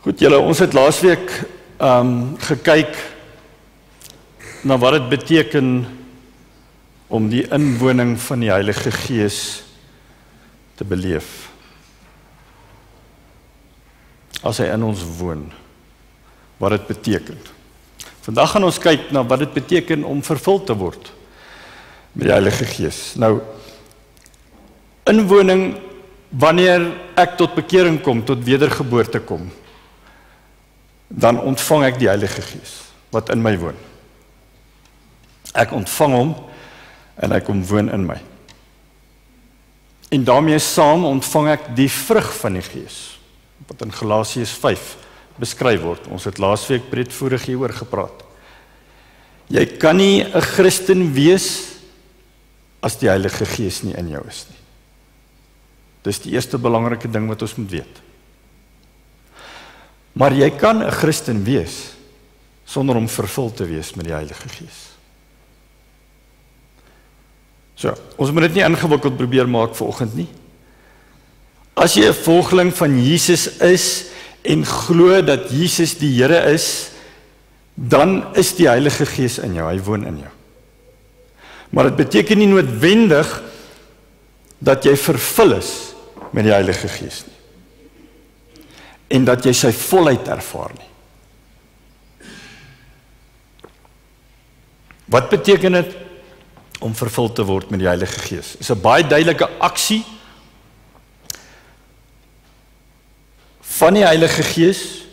Goed julle, ons het laasweek gekyk na wat dit beteken om die inwoning van die Heilige Gees te beleef. As hy in ons woon, wat dit beteken. Vandag gaan ons kyk na wat dit beteken om vervul te word met die Heilige Gees. Nou, inwoning, wanneer ek tot bekering kom, tot wedergeboorte kom, dan ontvang ek die Heilige Gees, wat in my woon. Ek ontvang hom, en hy kom woon in my. En daarmee saam ontvang ek die vrug van die Gees, wat in Galasiërs 5 beskryf word. Ons het laasweek breedvoerig hieroor gepraat. Jy kan nie 'n Christen wees, as die Heilige Gees nie in jou is nie. Dis die eerste belangrike ding wat ons moet weet. Maar jy kan 'n Christen wees, sonder om vervul te wees met die Heilige Gees. So, ons moet dit nie ingewikkeld probeer maak vanoggend nie. As jy 'n volgeling van Jesus is, en glo dat Jesus die Here is, dan is die Heilige Gees in jou, hy woon in jou. Maar dit beteken nie noodwendig, dat jy vervul is met die Heilige Gees nie. En dat jy sy volheid ervaar nie. Wat beteken dit om vervul te word met die Heilige Gees? Is 'n baie duidelike aksie van die Heilige Gees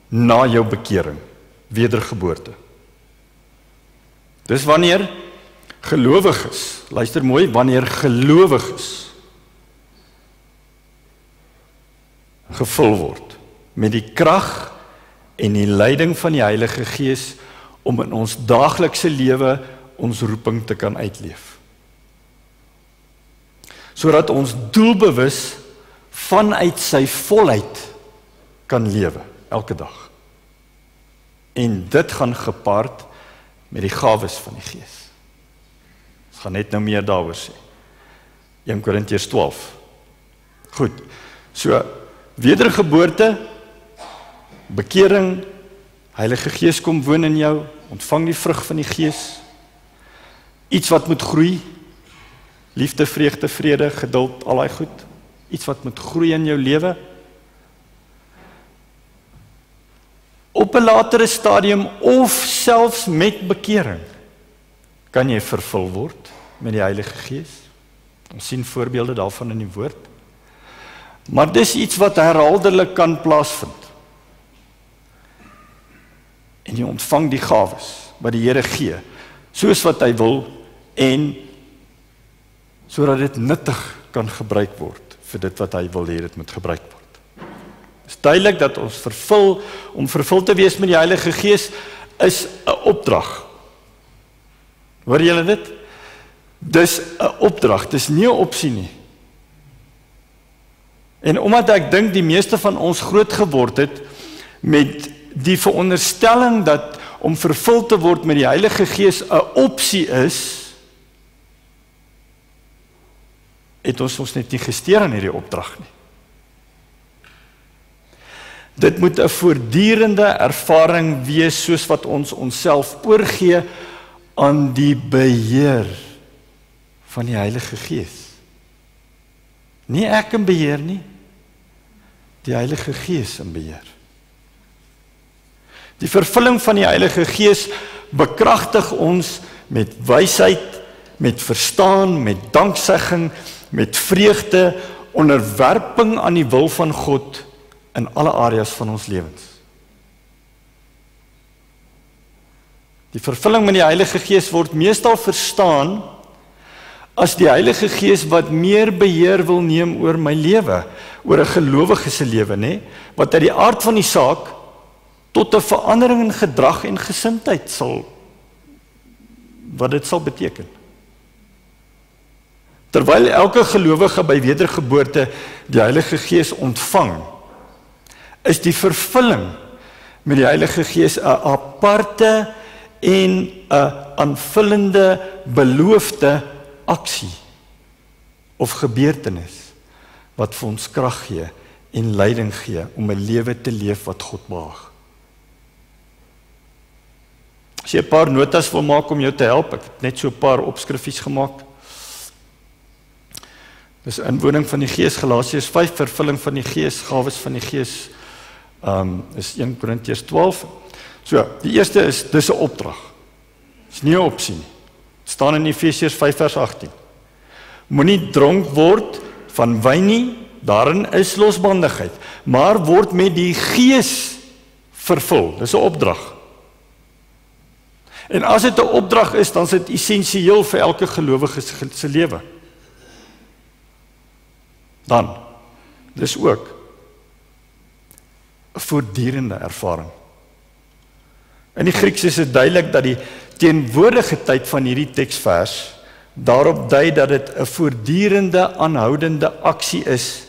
na jou bekering, wedergeboorte. Dis wanneer gelowiges, luister mooi, wanneer gelowiges gevul word met die krag en die leiding van die Heilige Gees om in ons daaglikse lewe ons roeping te kan uitleef. Sodat ons doelbewus vanuit sy volheid kan lewe, elke dag. En dit gaan gepaard met die gawes van die Gees. Ons gaan net nou meer daaroor sê. 1 Korintiërs 12. Goed, so wedergeboorte, bekering, Heilige Gees kom woon in jou, ontvang die vrug van die Gees, iets wat moet groei, liefde, vreugde, vrede, geduld, al daai goed, iets wat moet groei in jou lewe. Op 'n latere stadium, of selfs met bekering, kan jy vervul word met die Heilige Gees. Ons sien voorbeelde daarvan in die woord. Maar dis iets wat herhaaldelik kan plaasvind. En jy ontvang die gawes wat die Here gee, soos wat hy wil, en sodat dit nuttig kan gebruik word vir dit wat hy wil hê dit moet gebruik word. Het is duidelik dat ons om vervul te wees met die Heilige Gees, is 'n opdrag. Hoor julle dit? Dis 'n opdrag, dis nie 'n opsie nie. En omdat ek dink die meeste van ons groot geword het met die veronderstelling dat om vervul te word met die Heilige Gees 'n opsie is, het ons net nie gesteer aan hierdie opdrag nie. Dit moet 'n voortdurende ervaring wees, soos wat ons onsself oorgee aan die beheer van die Heilige Gees. Nie ek in beheer nie, die Heilige Gees in beheer. Die vervulling van die Heilige Gees bekragtig ons met wysheid, met verstaan, met danksegging, met vreugde, onderwerping aan die wil van God in alle areas van ons lewens. Die vervulling met die Heilige Gees word meestal verstaan as die Heilige Gees wat meer beheer wil neem oor my lewe, oor 'n gelowige se lewe, nê, wat uit die aard van die saak tot 'n verandering in gedrag en gesindheid wat dit sal beteken. Terwyl elke gelowige by wedergeboorte die Heilige Gees ontvang, is die vervulling met die Heilige Gees 'n aparte en 'n aanvullende beloofde aksie of gebeurtenis wat vir ons krag gee en leiding gee om 'n lewe te leef wat God behaag. As jy 'n paar notas wil maak om jou te help, ek het net so 'n paar opskriffies gemaak. Dis inwoning van die Gees, Galasiërs 5, vervulling van die Gees, gawes van die Gees, is 1 Korintiërs 12. So, die eerste is, dis 'n opdrag. Dis nie 'n opsie nie. Het staan in Efesiërs 5 vers 18. Moenie dronk word van wyn nie, daarin is losbandigheid, maar word met die Gees vervul. Dis 'n opdrag. En as dit 'n opdrag is, dan is dit essensieel vir elke gelowige se lewe. Dan, dis ook 'n voortdurende ervaring. In die Grieks is dit duidelik dat die teenwoordige tyd van hierdie teksvers daarop dui dat dit 'n voortdurende, aanhoudende aksie is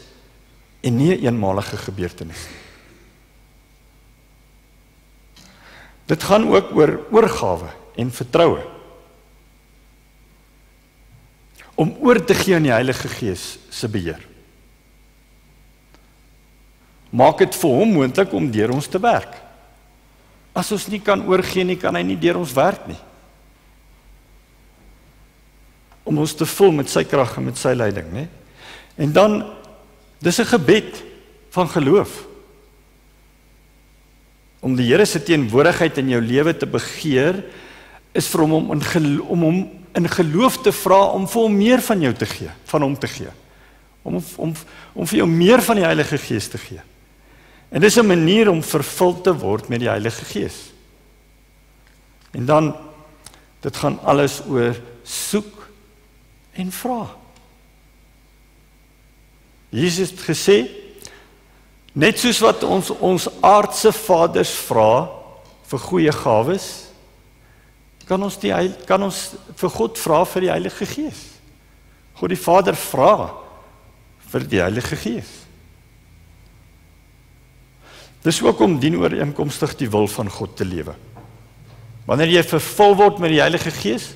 en nie 'n eenmalige gebeurtenis nie. Dit gaan ook oor oorgawe en vertroue. Om oor te gee aan die Heilige Gees se beheer. Maak dit vir hom moontlik om deur ons te werk. As ons nie kan oorgee nie, kan hy nie deur ons werk nie. Om ons te vul met sy krag en met sy leiding, né? En dan, dis 'n gebed van geloof. Om die Here se teenwoordigheid in jou lewe te begeer, is vir hom om hom in geloof te vra om vir hom meer van jou te gee, van hom te gee. Om vir jou meer van die Heilige Gees te gee. En dis 'n manier om vervul te word met die Heilige Gees. En dan, dit gaan alles oor soek en vra. Jesus het gesê, net soos wat ons aardse vaders vra vir goeie gawes, kan ons vir God vra vir die Heilige Gees. God die Vader vra vir die Heilige Gees. Dis ook om dienooreenkomstig die wil van God te lewe. Wanneer jy vervul word met die Heilige Gees,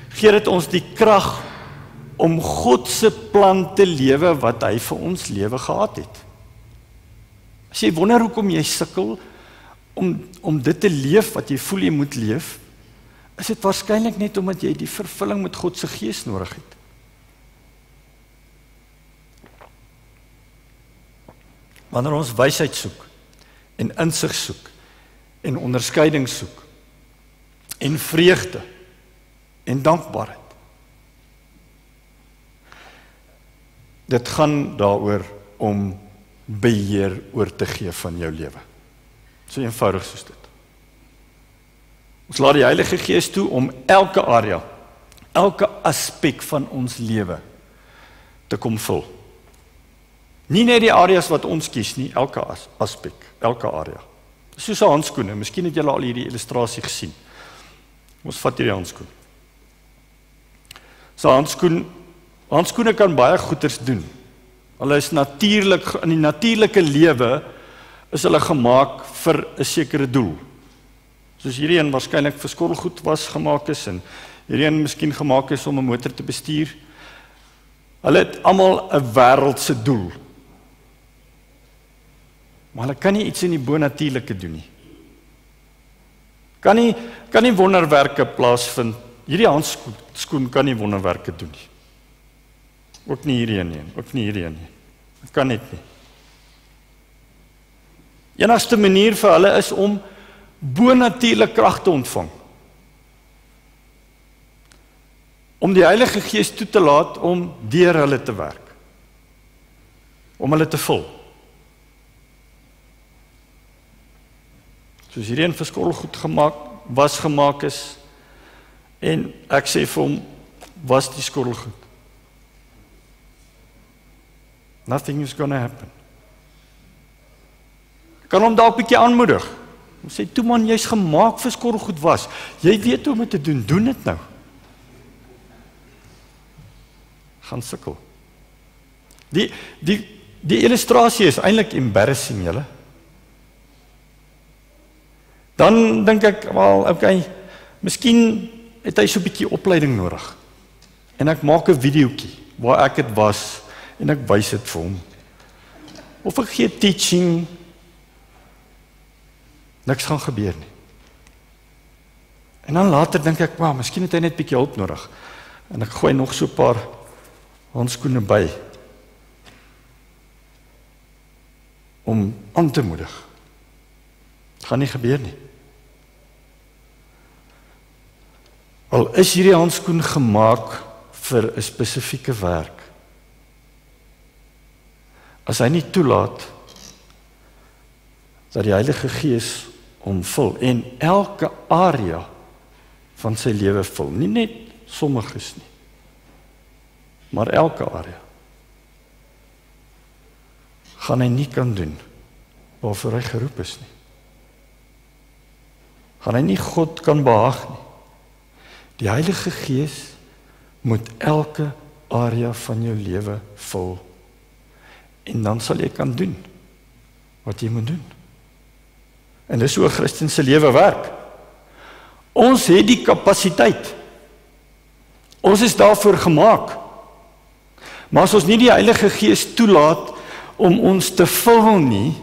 gee dit ons die krag om God se plan te lewe wat hy vir ons lewe gehad het. As jy wonder hoekom jy sukkel om dit te leef wat jy voel jy moet leef, is dit waarskynlik net omdat jy die vervulling met God se Gees nodig het. Wanneer ons wysheid soek, en insig soek, en onderskeiding soek, en vreugde, en dankbaarheid. Dit gaan daaroor om beheer oor te gee van jou lewe. So eenvoudig soos dit. Ons laat die Heilige Gees toe om elke area, elke aspek van ons lewe te kom vul. Nie net die areas wat ons kies nie, elke aspek, elke area. Soos 'n handskoene, miskien het julle al hierdie illustrasie gesien. Ons vat hierdie handskoen. So handskoene kan baie goeders doen. Hulle is natuurlik, in die natuurlike lewe is hulle gemaak vir 'n sekere doel. Soos hierdie een waarskynlik vir skottelgoed was gemaak is, en hierdie een miskien gemaak is om 'n motor te bestuur. Hulle het almal 'n wêreldse doel. Maar hulle kan nie iets in die bonatuurlike doen nie. Kan nie wonderwerke plaasvind. Hierdie handskoen kan nie wonderwerke doen nie. Ook nie hierdie een nie, ook nie hierdie een nie. Dit kan net nie. Enigste manier vir hulle is om bonatuurlike krag te ontvang. Om die Heilige Gees toe te laat om deur hulle te werk. Om hulle te vul. Soos hierdie een vir skottelgoed gemaak is, en ek sê vir hom, was die skottelgoed. Nothing is gonna happen. Ek kan hom dalk 'n bietjie aanmoedig. Hom sê, toe man, jy's gemaak vir skottelgoed was. Jy weet hoe om dit te doen, doen dit nou. Gaan sukkel. Die illustrasie is eintlik embarrassing, julle. Dan dink ek, wel, okay, miskien het hy so 'n bietjie opleiding nodig. En ek maak 'n videoetjie waar ek dit was en ek wys dit vir hom. of ek gee teaching, niks gaan gebeur nie. En dan later dink ek, wow, miskien het hy net 'n bietjie hulp nodig. En ek gooi nog so 'n paar handskoene by, om aan te moedig. Het gaan nie gebeur nie. Al is hierdie handskoen gemaak vir 'n spesifieke werk, as hy nie toelaat dat die Heilige Gees hom vul en elke area van sy lewe vul, nie net sommiges nie, maar elke area, gaan hy nie kan doen waarvoor hy geroep is nie. Gaan hy nie God kan behaag nie. Die Heilige Gees moet elke area van jou lewe vul. En dan sal jy kan doen wat jy moet doen. En dis hoe 'n Christen se lewe werk. Ons het die kapasiteit. Ons is daarvoor gemaak. Maar as ons nie die Heilige Gees toelaat om ons te vul nie,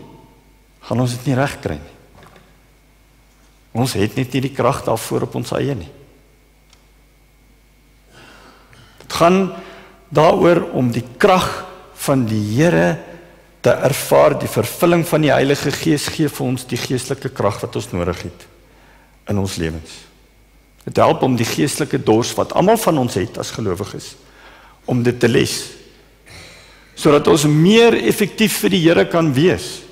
gaan ons dit nie reg kry nie. Ons het net nie die krag daarvoor op ons eie nie. Dit gaan daaroor om die krag van die Here te ervaar. Die vervulling van die Heilige Gees gee vir ons die geestelike krag wat ons nodig het in ons lewens. Dit help om die geestelike dors wat almal van ons het as gelowiges, om dit te les, sodat ons meer effektief vir die Here kan wees.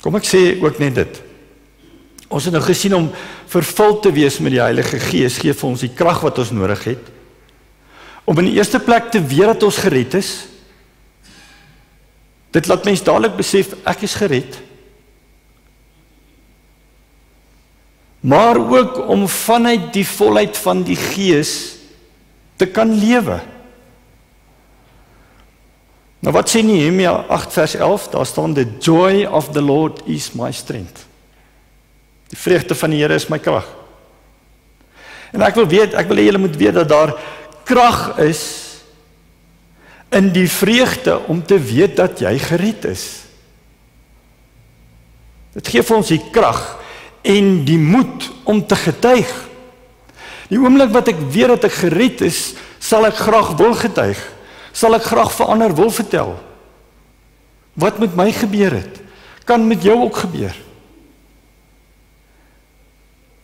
Kom ek sê ook net dit. Ons het nou gesien om vervul te wees met die Heilige Gees, gee vir ons die krag wat ons nodig het, om in die eerste plek te weet dat ons gered is. Dit laat mens dadelik besef, ek is gered. Maar ook om vanuit die volheid van die Gees te kan lewe. Nou wat sê Nehemia 8 vers 11? Daar staan, the joy of the Lord is my strength. Die vreugde van die Here is my krag. En ek wil hê julle moet weet dat daar krag is in die vreugde om te weet dat jy gered is. Dit gee vir ons die krag en die moed om te getuig. Die oomblik wat ek weet dat ek gered is, sal ek graag wil getuig. Sal ek graag vir ander wil vertel. Wat met my gebeur het, kan met jou ook gebeur.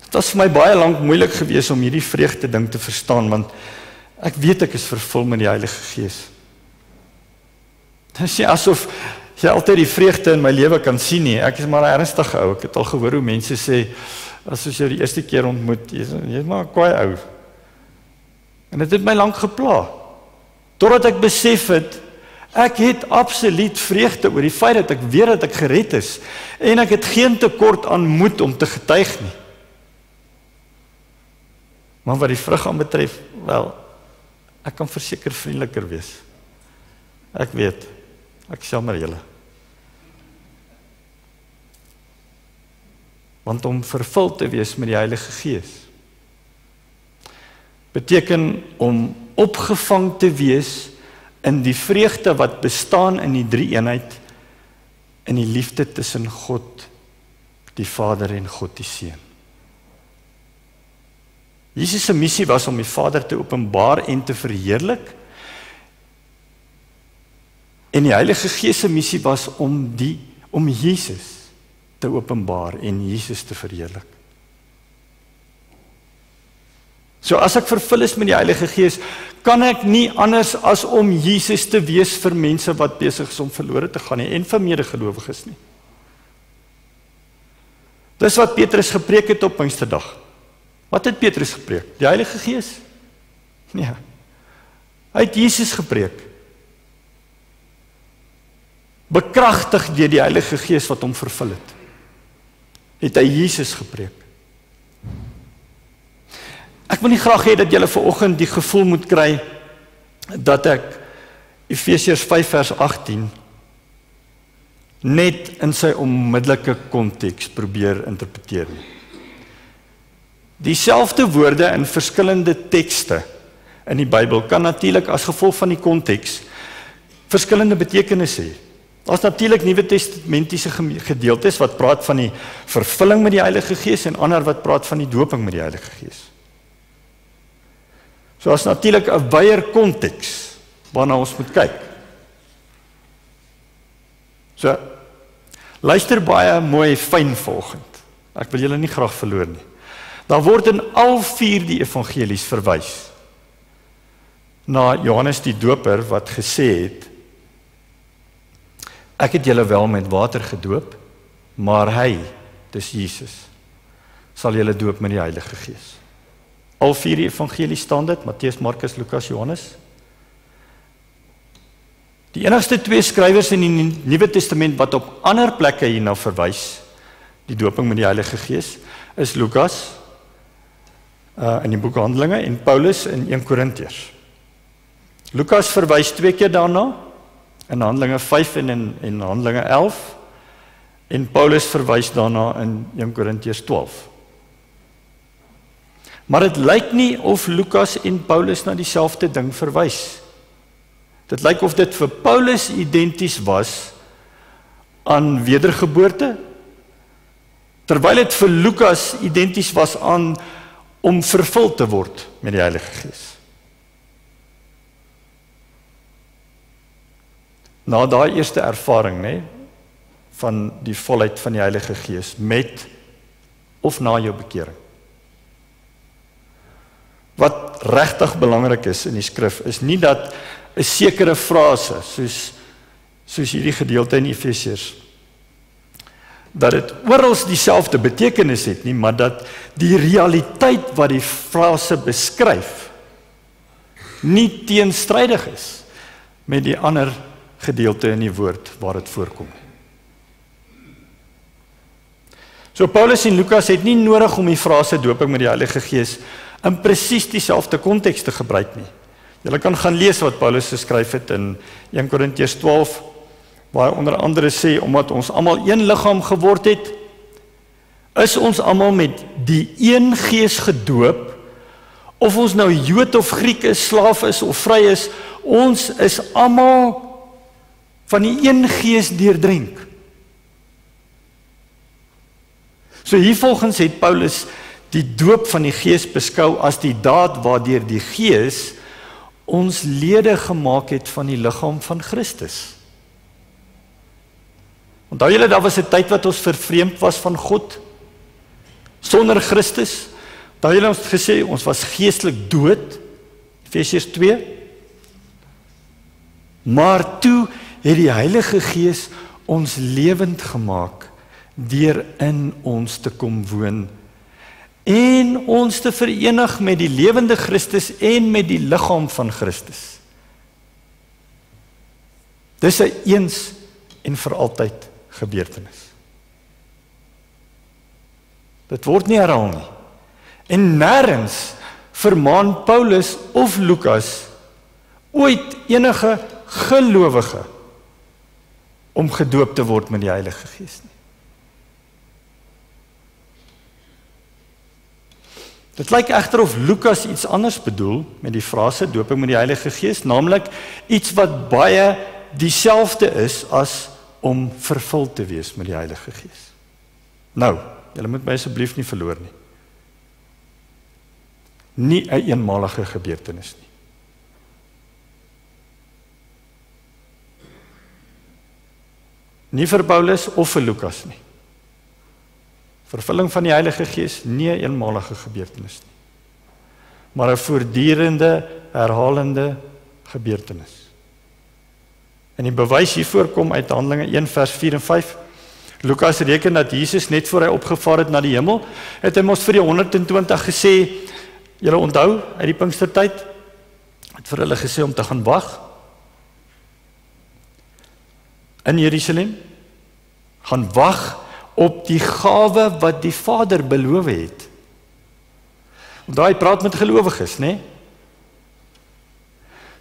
Dit was vir my baie lank moeilik geweest om hierdie vreugde ding te verstaan, want ek weet ek is vervul met die Heilige Gees. Dit is nie asof jy altyd die vreugde in my lewe kan sien nie. Ek is maar 'n ernstige ou. Ek het al gehoor hoe mense sê, as jy jou die eerste keer ontmoet, jy is maar 'n kwaai ou. En dit het my lank gepla. Totdat ek besef het, ek het absoluut vreugde oor die feit dat ek weet dat ek gered is. En ek het geen tekort aan moed om te getuig nie. Maar wat die vrug aanbetref, wel, ek kan verseker vriendeliker wees. Ek weet, ek is jammer julle. Want om vervul te wees met die Heilige Gees beteken om opgevang te wees in die vreugde wat bestaan in die drie-eenheid, in die liefde tussen God, die Vader en God die Seun. Jesus se missie was om die Vader te openbaar en te verheerlik, en die Heilige Gees se missie was om Jesus te openbaar en Jesus te verheerlik. So as ek vervul is met die Heilige Gees, kan ek nie anders as om Jesus te wees vir mense wat besig is om verlore te gaan nie, en vir medegelowiges nie. Dis wat Petrus gepreek het op Pinksterdag. Wat het Petrus gepreek? Die Heilige Gees? Nee. Hy het Jesus gepreek. Bekragtig deur die Heilige Gees wat hom vervul het. Het hy Jesus gepreek. Ek wil nie graag hê dat julle vanoggend die gevoel moet kry dat ek Efesiërs 5 vers 18 net in sy onmiddellike konteks probeer interpreteer nie. Dieselfde woorde in verskillende tekste in die Bybel kan natuurlik as gevolg van die konteks verskillende betekenisse hê. Daar's natuurlik Nuwe Testamentiese gedeeltes wat praat van die vervulling met die Heilige Gees en ander wat praat van die doping met die Heilige Gees. So as natuurlik 'n wyeer konteks waarna ons moet kyk. So, luister baie mooi fyn volgend. Ek wil julle nie graag verloor nie. Daar word in al 4 die evangelies verwys na Johannes die Doper wat gesê het, ek het julle wel met water gedoop, maar hy, dis Jesus, sal julle doop met die Heilige Gees. Al 4 die evangelies staan dit, Matteus, Markus, Lukas, Johannes. Die enigste 2 skrywers in die Nuwe Testament wat op ander plekke hierna verwys, die doping met die Heilige Gees, is Lukas in die boek Handelinge en Paulus in 1 Korintiërs. Lukas verwys 2 keer daarna, in Handelinge 5 en Handelinge 11, en Paulus verwys daarna in 1 Korintiërs 12. Maar dit lyk nie of Lukas en Paulus na dieselfde ding verwys. Dit lyk of dit vir Paulus identies was aan wedergeboorte, terwyl dit vir Lukas identies was aan om vervul te word met die Heilige Gees. Na daai eerste ervaring, van die volheid van die Heilige Gees, met of na jou bekering. Wat regtig belangrik is in die skrif, is nie dat 'n sekere frase, soos hierdie gedeelte in Efesiërs, dat dit oral dieselfde betekenis het nie, maar dat die realiteit wat die frase beskryf, nie teenstrydig is met die ander gedeelte in die woord waar dit voorkom. So Paulus en Lukas het nie nodig om die frase doping met die Heilige Gees in presies dieselfde konteks te gebruik nie. Julle kan gaan lees wat Paulus geskryf het in 1 Korintiërs 12, waar hy onder andere sê, omdat ons almal een liggaam geword het, is ons almal met die een Gees gedoop, of ons nou Jood of Griek is, slaaf is of vry is, ons is almal van die een Gees deurdrink. So hiervolgens het Paulus die doop van die Gees beskou as die daad waardeur die Gees ons lede gemaak het van die liggaam van Christus. Onthou julle, daar was 'n tyd wat ons vervreemd was van God, sonder Christus. Onthou julle, ons het gesê, ons was geestelik dood, Efesiërs 2. Maar toe het die Heilige Gees ons lewend gemaak, deur in ons te kom woon, en ons te verenig met die lewende Christus en met die liggaam van Christus. Dis 'n eens en vir altyd gebeurtenis. Dit word nie herhaal nie. En nêrens vermaan Paulus of Lukas ooit enige gelowige om gedoop te word met die Heilige Gees nie. Dit lyk egter of Lukas iets anders bedoel met die frase doping met die Heilige Gees, naamlik iets wat baie dieselfde is as om vervul te wees met die Heilige Gees. Nou, julle moet my asseblief nie verloor nie. Nie 'n eenmalige gebeurtenis nie. Nie vir Paulus of vir Lukas nie. Vervulling van die Heilige Gees, nie 'n eenmalige gebeurtenis nie, maar 'n voortdurende, herhalende gebeurtenis. En die bewys hiervoor kom uit Handelinge 1 vers 4 en 5. Lukas reken dat Jesus net voor hy opgevaar het na die hemel, het hy mos vir die 120 gesê, julle onthou, uit die Pinkstertyd, het vir hulle gesê om te gaan wag in Jerusalem, gaan wag op die gawe wat die Vader beloof het. Want hy praat met gelowiges, né?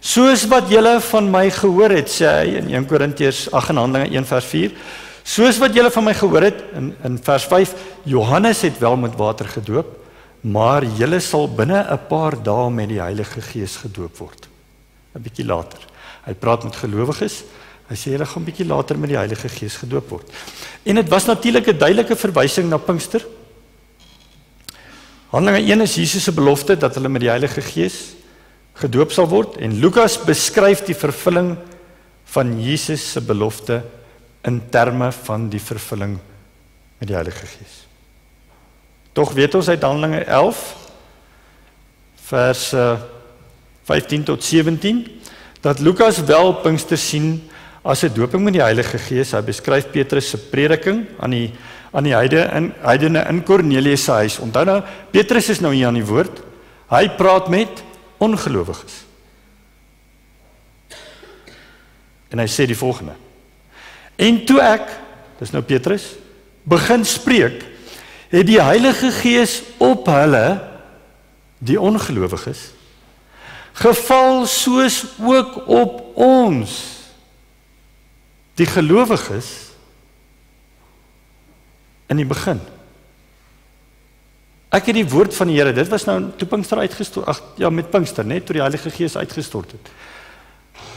Soos wat julle van my gehoor het, sê hy in 1 Korintiërs 8 en Handelinge 1 vers 4, soos wat julle van my gehoor het, in vers 5, Johannes het wel met water gedoop, maar julle sal binne 'n paar dae met die Heilige Gees gedoop word. 'n Bietjie later. Hy praat met gelowiges, hy sê julle gaan 'n bietjie later met die Heilige Gees gedoop word. En dit was natuurlik 'n duidelike verwysing na Pinkster. Handelinge 1 is Jesus se belofte dat hulle met die Heilige Gees gedoop sal word, en Lukas beskryf die vervulling van Jesus se belofte in terme van die vervulling met die Heilige Gees. Tog weet ons uit Handelinge 11 vers 15 tot 17 dat Lukas wel Pinkster sien as 'n doping met die Heilige Gees. Hy beskryf Petrus se prediking aan die heidene in Kornelius se huis. Onthou nou, Petrus is nou hier aan die woord. Hy praat met ongelowiges. En hy sê die volgende: En toe ek, dis nou Petrus, begin spreek, het die Heilige Gees op hulle, die ongelowiges, geval soos ook op ons, die gelowiges, in die begin. Ek het die woord van die Here, dit was nou toe Pinkster uitgestort, met Pinkster, net toe die Heilige Gees uitgestort het.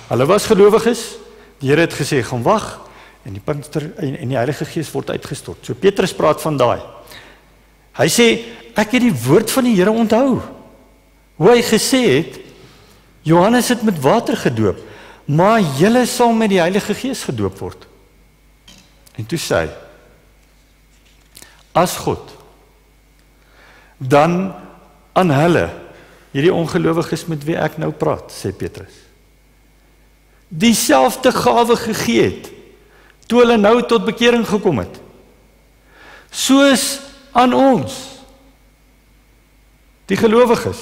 Hulle was gelowiges, die Here het gesê, gaan wag, en die Pinkster en die Heilige Gees word uitgestort. So Petrus praat van daai. Hy sê, ek het die woord van die Here onthou. Hoe hy gesê het, Johannes het met water gedoop, maar julle sal met die Heilige Gees gedoop word. En toe sê hy, as God, dan aan hulle, hierdie ongelowiges met wie ek nou praat, sê Petrus, dieselfde gawe gegee het, toe hulle nou tot bekering gekom het, soos aan ons, die gelowiges,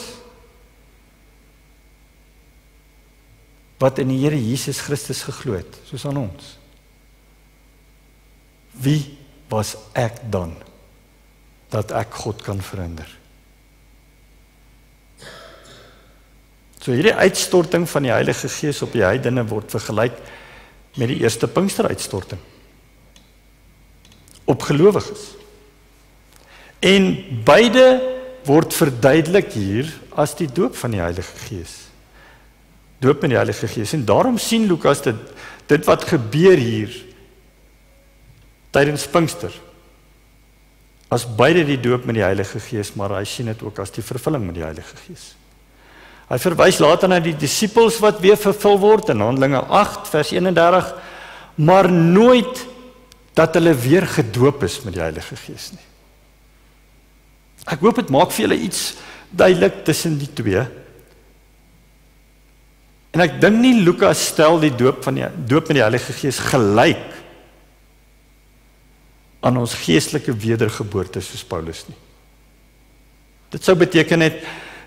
wat in die Here Jesus Christus geglo het, soos aan ons. Wie was ek dan, dat ek God kan verhinder? So hierdie uitstorting van die Heilige Gees op die heidene word vergelyk met die eerste Pinksteruitstorting op gelowiges. En beide word verduidelik hier as die doop van die Heilige Gees. Doop met die Heilige Gees. En daarom sien Lukas dit wat gebeur hier tydens Pinkster as beide die doop met die Heilige Gees, maar hy sien dit ook as die vervulling met die Heilige Gees. Hy verwys later na die disippels wat weer vervul word in Handelinge 8 vers 31, maar nooit dat hulle weer gedoop is met die Heilige Gees nie. Ek hoop dit maak vir julle iets duidelik tussen die twee. En ek dink nie Lukas stel die doop met die Heilige Gees gelyk aan ons geestelike wedergeboorte soos Paulus nie. Dit sou beteken het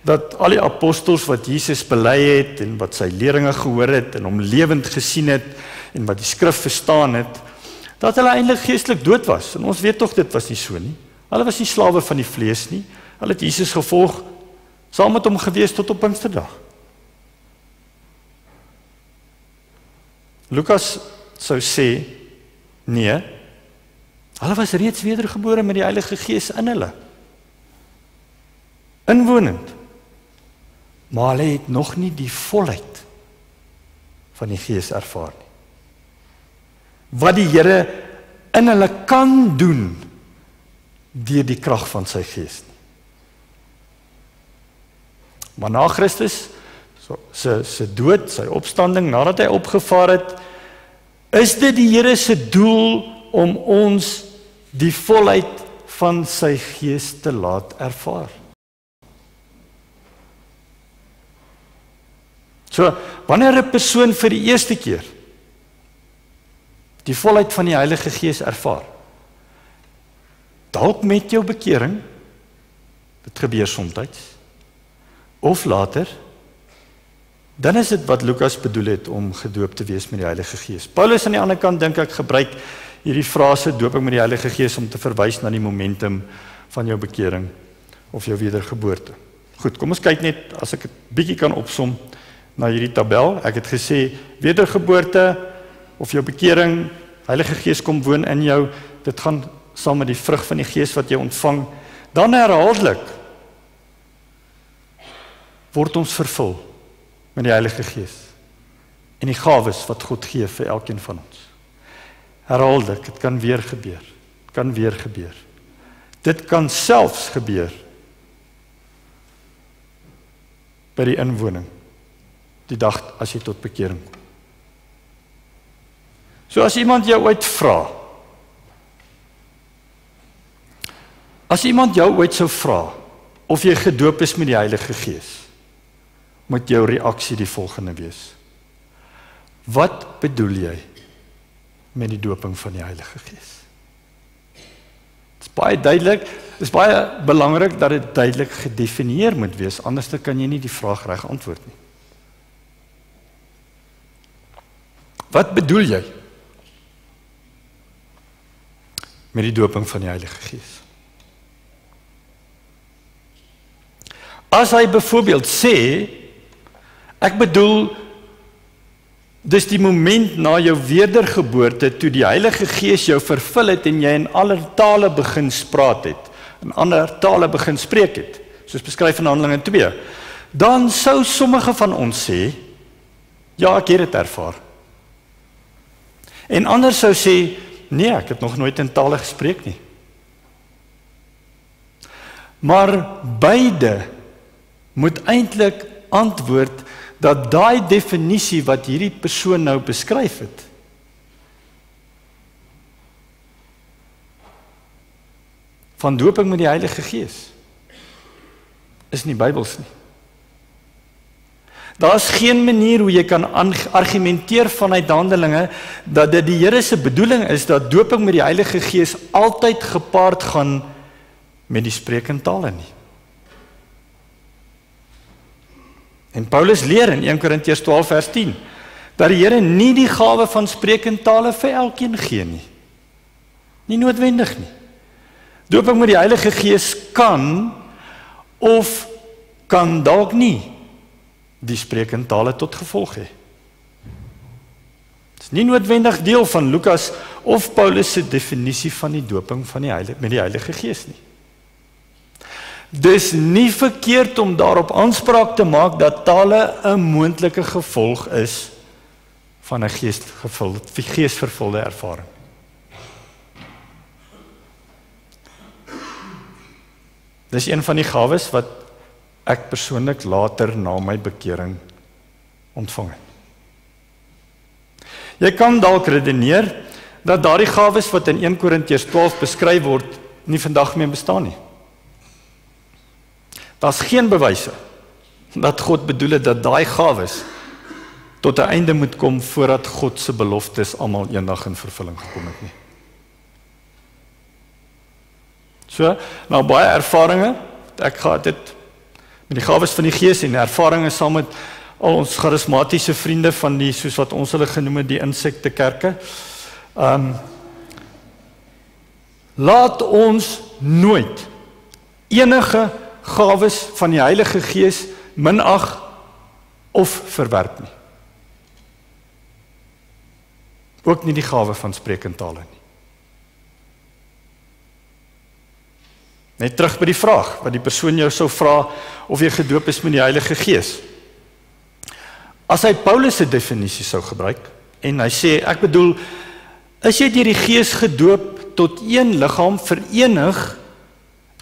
dat al die apostels wat Jesus bely het en wat sy leringe gehoor het en hom lewend gesien het en wat die skrif verstaan het, dat hulle eintlik geestelik dood was. En ons weet tog dit was nie so nie. Hulle was nie slawe van die vlees nie. Hulle het Jesus gevolg, saam met hom gewees tot op Pinksterdag. Lukas sou sê, nee, hulle was reeds wedergebore met die Heilige Gees in hulle. Inwonend. Maar hulle het nog nie die volheid van die Gees ervaar nie. Wat die Here in hulle kan doen deur die krag van sy Gees nie. Maar na Christus sy dood, sy opstanding, nadat hy opgevaar het, is dit die Here se doel om ons die volheid van sy Gees te laat ervaar. So, wanneer 'n persoon vir die eerste keer die volheid van die Heilige Gees ervaar, dalk met jou bekering, dit gebeur soms, of later, dan is dit wat Lukas bedoel het om gedoop te wees met die Heilige Gees. Paulus aan die ander kant dink ek gebruik hierdie frase dooping met die Heilige Gees om te verwys na die momentum van jou bekering of jou wedergeboorte. Goed, kom ons kyk net, as ek 'n bietjie kan opsom na hierdie tabel. Ek het gesê wedergeboorte of jou bekering, Heilige Gees kom woon in jou, dit gaan saam met die vrug van die Gees wat jy ontvang. Dan herhaaldelik word ons vervul met die Heilige Gees en die gawes wat God gee vir elkeen van ons. Herhaaldelik, dit kan weer gebeur. Dit kan weer gebeur. Dit kan selfs gebeur by die inwoning, die dag as jy tot bekering kom. So as iemand jou ooit vra, as iemand jou ooit sou vra, of jy gedoop is met die Heilige Gees, moet jou reaksie die volgende wees. Wat bedoel jy met die doping van die Heilige Gees? Dit is baie duidelik, dit is baie belangrik dat dit duidelik gedefinieer moet wees, anders kan jy nie die vraag reg antwoord nie. Wat bedoel jy met die doping van die Heilige Gees? As hy byvoorbeeld sê, ek bedoel, dis die moment na jou wedergeboorte, toe die Heilige Gees jou vervul het en jy in ander tale begin praat het, in ander tale begin spreek het, soos beskryf in Handelinge 2, dan sou sommige van ons sê, ja, ek het dit ervaar. En ander sou sê, nee, ek het nog nooit in tale gespreek nie. Maar beide moet eintlik antwoord dat daai definisie wat hierdie persoon nou beskryf het, van doping met die Heilige Gees, is nie Bybels nie. Daar is geen manier hoe jy kan argumenteer vanuit Handelinge dat dit die Here se bedoeling is dat doping met die Heilige Gees altyd gepaard gaan met die spreek in tale nie. En Paulus leer in 1 Korintiërs 12 vers 10 dat die Here nie die gawe van spreek in tale vir elkeen gee nie. Nie noodwendig nie. Doping met die Heilige Gees kan of kan dalk nie die spreek in tale tot gevolg hê. Dit is nie noodwendig deel van Lukas of Paulus se definisie van die doping van met die Heilige Gees nie. Dis nie verkeerd om daarop aanspraak te maak dat tale 'n moontlike gevolg is van 'n geesvervulde ervaring. Dis een van die gawes wat ek persoonlik later na my bekering ontvang het. Jy kan dalk redeneer dat daardie gawes wat in 1 Korintiërs 12 beskryf word, nie vandag meer bestaan nie. Daar's geen bewyse dat God bedoel het dat daai gawes tot 'n einde moet kom voordat God se beloftes almal eendag in vervulling gekom het nie. So, nou baie ervarings, ek gehad het met die gawes van die Gees en ervarings saam met al ons charismatiese vriende van die, soos wat ons hulle genoem het, die insektekerke. Laat ons nooit enige gawes van die Heilige Gees minag of verwerp nie. Ook nie die gawe van spreek in tale nie. Net terug by die vraag, wat die persoon jou sou vra of jy gedoop is met die Heilige Gees. As hy Paulus se definisie sou gebruik, en hy sê, ek bedoel, is jy deur die Gees gedoop tot een liggaam verenig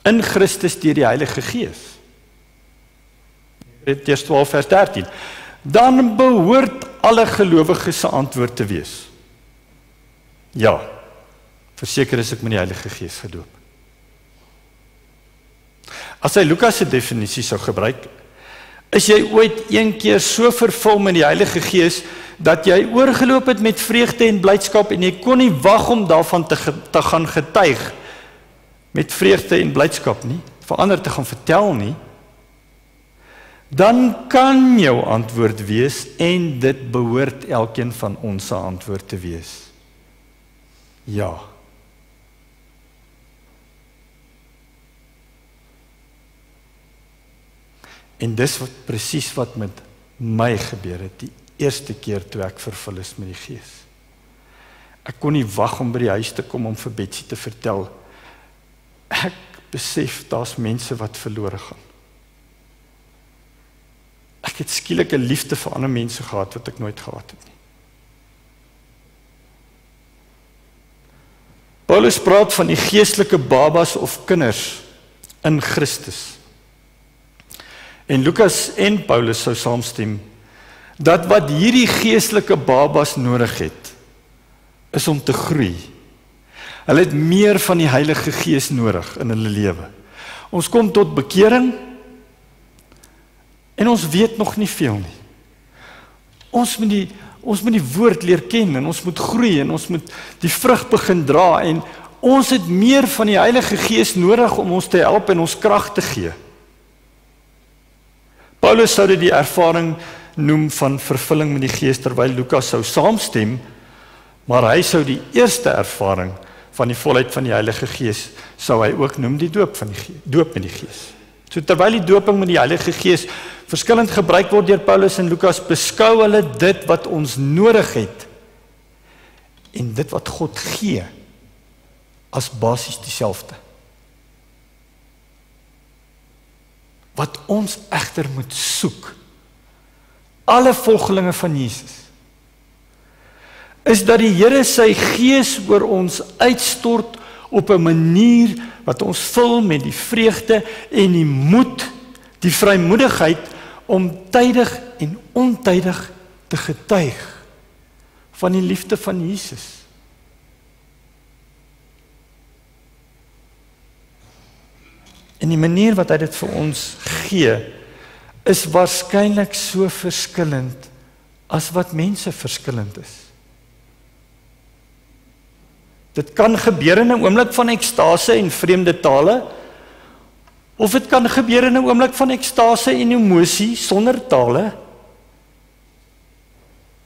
in Christus deur die Heilige Gees? Korintiërs 12 vers 13. Dan behoort alle gelowiges se antwoord te wees. Ja, verseker is ek met die Heilige Gees gedoop. As hy Lukas se definisie sou gebruik, is jy ooit een keer so vervul met die Heilige Gees, dat jy oorgeloop het met vreugde en blydskap, en jy kon nie wag om daarvan te gaan getuig, met vreugde en blydskap nie, vir ander te gaan vertel nie, dan kan jou antwoord wees, en dit behoort elkeen van ons se antwoord te wees. Ja. En dis presies wat met my gebeur het, die eerste keer toe ek vervul is met die Gees. Ek kon nie wag om by die huis te kom om vir Betsy te vertel, ek besef daar's mense wat verlore gaan. Ek het skielik 'n liefde vir ander mense gehad wat ek nooit gehad het nie. Paulus praat van die geestelike babas of kinders in Christus. En Lukas en Paulus sou saamstem dat wat hierdie geestelike babas nodig het, is om te groei. Hulle het meer van die Heilige Gees nodig in hulle lewe. Ons kom tot bekering en ons weet nog nie veel nie. Ons moet die woord leer ken en ons moet groei en ons moet die vrug begin dra en ons het meer van die Heilige Gees nodig om ons te help en ons krag te gee. Paulus sou dit die ervaring noem van vervulling met die Gees, terwyl Lukas sou saamstem, maar hy sou die eerste ervaring van die volheid van die Heilige Gees sou hy ook noem die doop met die Gees. So terwyl die doping met die Heilige Gees verskillend gebruik word deur Paulus en Lukas, beskou hulle dit wat ons nodig het en dit wat God gee as basies dieselfde. Wat ons egter moet soek, alle volgelinge van Jesus, is dat die Here sy Gees oor ons uitstort op 'n manier wat ons vul met die vreugde en die moed, die vrymoedigheid om tydig en ontydig te getuig van die liefde van Jesus. En die manier wat hy dit vir ons gee, is waarskynlik so verskillend as wat mense verskillend is. Dit kan gebeur in 'n oomblik van ekstase en vreemde tale, of dit kan gebeur in 'n oomblik van ekstase en emosie sonder tale.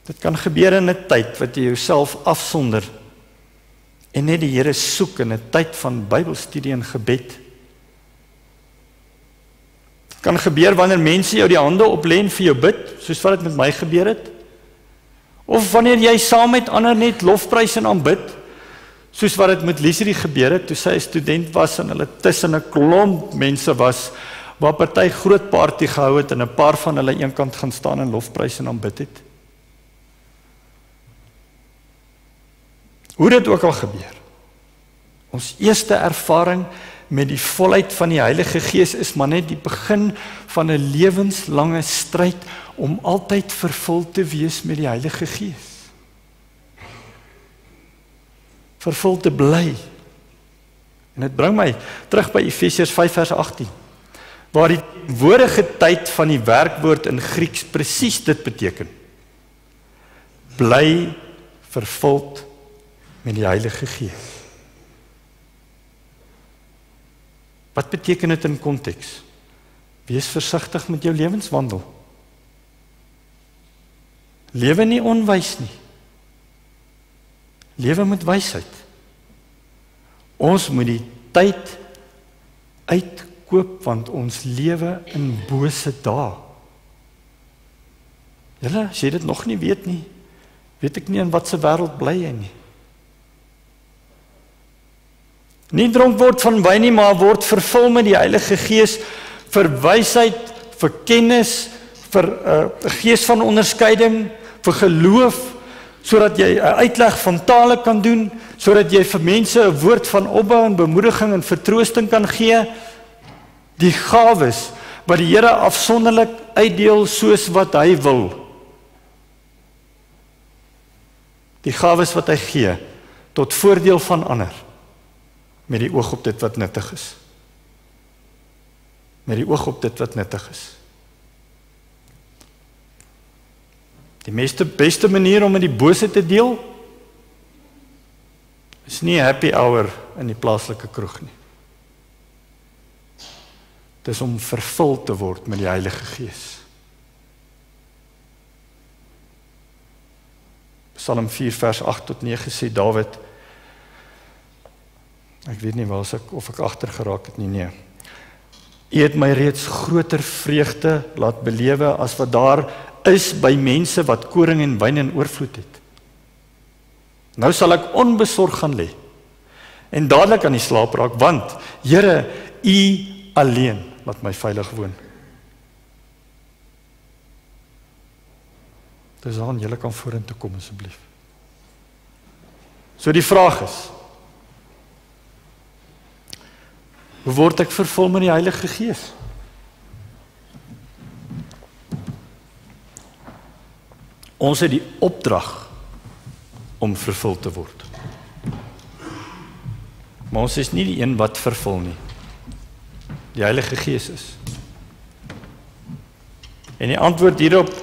Dit kan gebeur in 'n tyd wat jy jouself afsonder en net die Here soek in 'n tyd van Bybelstudie en gebed. Dit kan gebeur wanneer mense jou die hande oplê en vir jou bid, soos wat dit met my gebeur het. Of wanneer jy saam met ander net lofprys en aanbid, soos wat dit met Liesrie gebeur het, toe sy 'n student was en hulle tussen 'n klomp mense was, waar party groot party gehou het en 'n paar van hulle eenkant gaan staan en lofprys en aanbid het. Hoe dit ook al gebeur, ons eerste ervaring met die volheid van die Heilige Gees is maar net die begin van 'n lewenslange stryd om altyd vervul te wees met die Heilige Gees. Vervul te bly. En dit bring my terug by Efesiërs 5 vers 18, waar die woordige tyd van die werkwoord in Grieks presies dit beteken. Bly vervuld met die Heilige Gees. Wat beteken dit in konteks? Wees versigtig met jou lewenswandel. Lewe nie onwys nie. Lewe met wysheid. Ons moet die tyd uitkoop, want ons lewe in bose dae. Julle, as jy dit nog nie weet nie, weet ek nie in wat se wêreld bly jy nie. Nie dronk word van wyn nie, maar word vervul met die Heilige Gees vir wysheid, vir kennis, vir 'n gees van onderskeiding, vir geloof, sodat jy 'n uitleg van tale kan doen, sodat jy vir mense 'n woord van opbou en bemoediging en vertroosting kan gee. Die gawes wat die Here afsonderlik uitdeel soos wat hy wil. Die gawes wat hy gee tot voordeel van ander, met die oog op dit wat nuttig is. Met die oog op dit wat nuttig is. Die beste manier om met die bose te deel, is nie 'n happy hour in die plaaslike kroeg nie. Dit is om vervul te word met die Heilige Gees. Psalm 4 vers 8 tot 9 sê Dawid, ek weet nie of ek agter geraak het nie, nee. U het my reeds groter vreugde laat belewe as wat daar is by mense wat koring en wyn in oorvloed het. Nou sal ek onbesorg gaan lê en dadelik aan die slaap raak, want Here, U alleen laat my veilig woon. Dis aan julle kan vorentoe kom asseblief. So die vraag is, hoe word ek vervul met die Heilige Gees? Ons het die opdrag om vervul te word. Maar ons is nie die een wat vervul nie. Die Heilige Gees is. En die antwoord hierop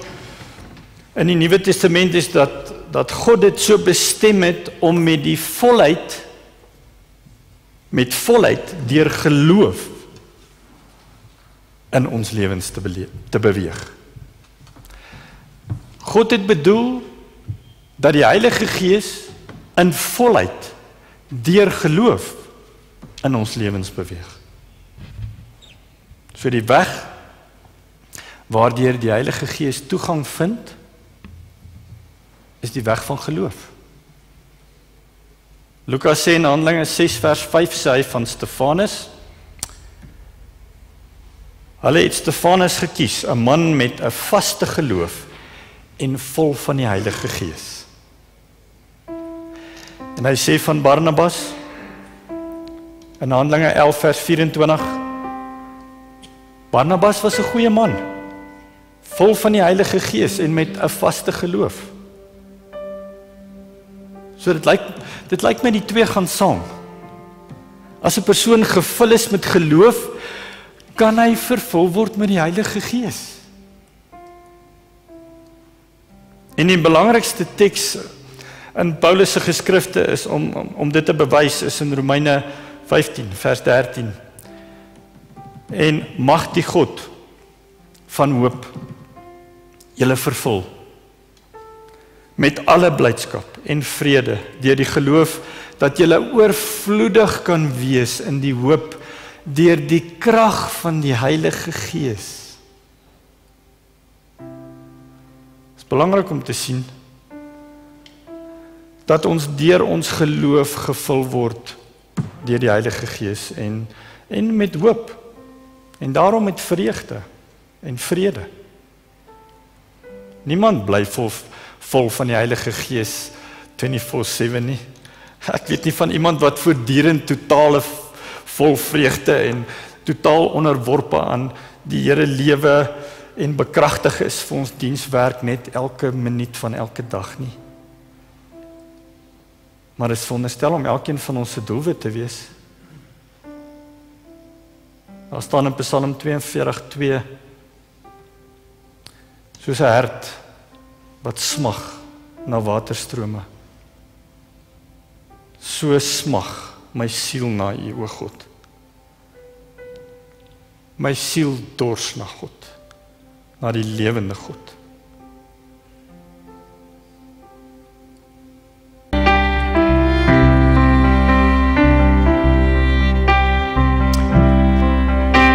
in die Nuwe Testament is dat God dit so bestem het om met volheid deur geloof in ons lewens te beweeg. God het bedoel dat die Heilige Gees in volheid deur geloof in ons lewens beweeg. So die weg waardeur die Heilige Gees toegang vind, is die weg van geloof. Lukas sê in Handelinge 6 vers 5 sê hy van Stefanus, hulle het Stefanus gekies, 'n man met 'n vaste geloof en vol van die Heilige Gees. En hy sê van Barnabas in Handelinge 11 vers 24, Barnabas was 'n goeie man, vol van die Heilige Gees en met 'n vaste geloof. So dit lyk my die twee gaan saam. As 'n persoon gevul is met geloof, kan hy vervul word met die Heilige Gees. En die belangrikste teks in Paulus se geskrifte is om dit te bewys is in Romeine 15 vers 13. En mag die God van hoop julle vervul met alle blydskap en vrede deur die geloof dat julle oorvloedig kan wees in die hoop deur die krag van die Heilige Gees. Dit is belangrik om te sien dat ons deur ons geloof gevul word deur die Heilige Gees en met hoop en daarom met vreugde en vrede. Niemand bly vol van die Heilige Gees 24/7 nie. Ek weet nie van iemand wat voortdurend totale vol vreugde en totaal onderworpe aan die Here lewe en bekragtig is vir ons dienswerk net elke minuut van elke dag nie. Maar dit is veronderstel om elkeen van ons se doelwit te wees. Daar staan in Psalm 42:2 soos 'n hert wat smag na waterstrome. So smag my siel na U, o God. My siel dors na God, na die lewende God.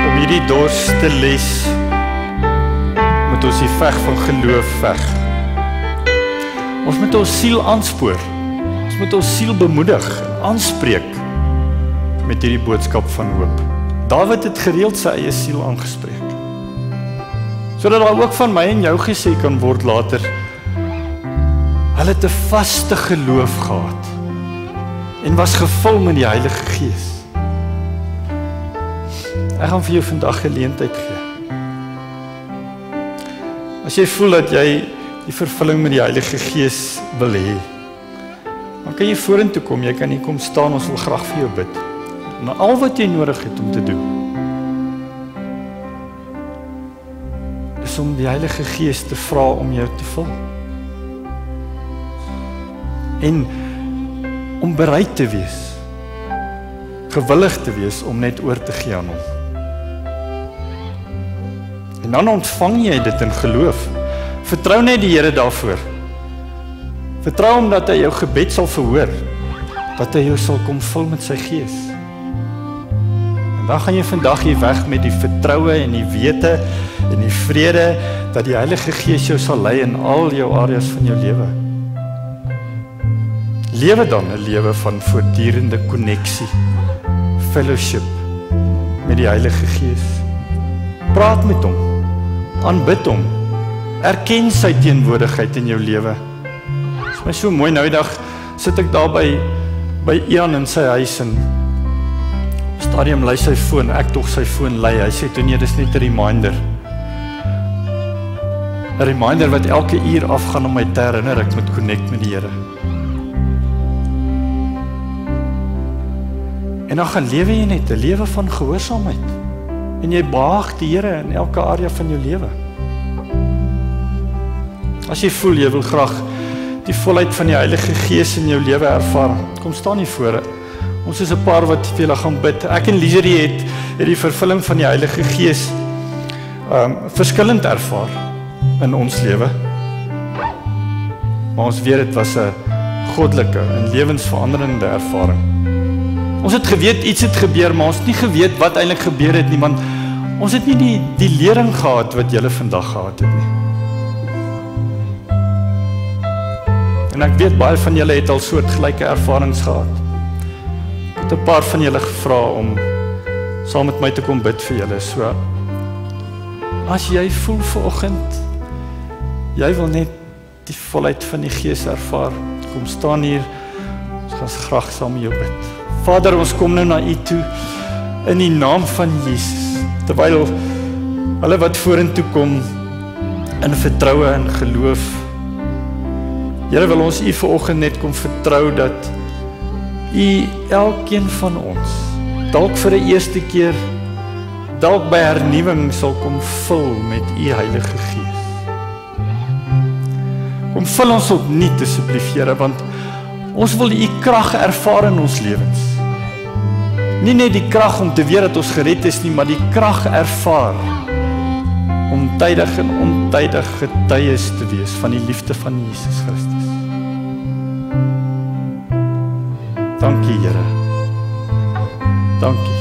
Om hierdie dors te les, moet ons die veg van geloof veg. Ons moet ons siel aanspoor. Ons moet ons siel bemoedig, aanspreek met hierdie boodskap van hoop. Dawid het gereeld sy eie siel aangespreek. Sodat daar ook van my en jou gesê kan word later, hulle het 'n vaste geloof gehad en was gevul met die Heilige Gees. Ek gaan vir jou vandag geleentheid gee. As jy voel dat jy die vervulling met die Heilige Gees wil hê, dan kan jy vorentoe kom, jy kan hier kom staan, ons wil graag vir jou bid. En al wat jy nodig het om te doen, is om die Heilige Gees te vra om jou te vul. En om bereid te wees, gewillig te wees om net oor te gee aan hom. En dan ontvang jy dit in geloof. Vertrou net die Here daarvoor. Vertrou hom dat hy jou gebed sal verhoor, dat hy jou sal kom vul met sy Gees. En dan gaan jy vandag hier weg met die vertroue en die wete en die vrede dat die Heilige Gees jou sal lei in al jou areas van jou lewe. Lewe dan 'n lewe van voortdurende koneksie, fellowship met die Heilige Gees. Praat met hom, aanbid hom, Erken sy teenwoordigheid in jou lewe. Dit is my so mooi, nou die dag sit ek daar by Ian in sy huis en stadium lei sy foon, ek tog sy foon lei. Hy sê toe nee, dis net 'n reminder. 'n Reminder wat elke uur afgaan om my te herinner ek moet connect met die Here. En dan gaan lewe jy net 'n lewe van gehoorsaamheid. En jy behaag die Here in elke area van jou lewe. As jy voel jy wil graag die volheid van die Heilige Gees in jou lewe ervaar, kom staan hier voor. Ons is 'n paar wat vir julle gaan bid. Ek en Liserie het die vervulling van die Heilige Gees verskillend ervaar in ons lewe. Maar ons weet dit was 'n goddelike en lewensveranderende ervaring. Ons het geweet iets het gebeur, maar ons het nie geweet wat eintlik gebeur het nie, want ons het nie die lering gehad wat julle vandag gehad het nie. En ek weet baie van julle het al soortgelyke ervarings gehad. Ek het 'n paar van julle gevra om saam met my te kom bid vir julle. So, as jy voel vanoggend, jy wil net die volheid van die Gees ervaar, kom staan hier, ons gaan graag saam met jou bid. Vader, ons kom nou na U toe, in die naam van Jesus, terwyl hulle wat vorentoe kom, in vertroue en geloof, Here, wil ons U vanoggend net kom vertrou dat U elkeen van ons, dalk vir die eerste keer, dalk by hernuwing sal kom vul met U Heilige Gees. Kom vul ons opnuut asseblief, Here, want ons wil U krag ervaar in ons lewens. Nie net die krag om te weet dat ons gered is nie, maar die krag ervaar om tydig en ontydig getuies te wees van die liefde van Jesus Christus. Dankie, Here. Dankie.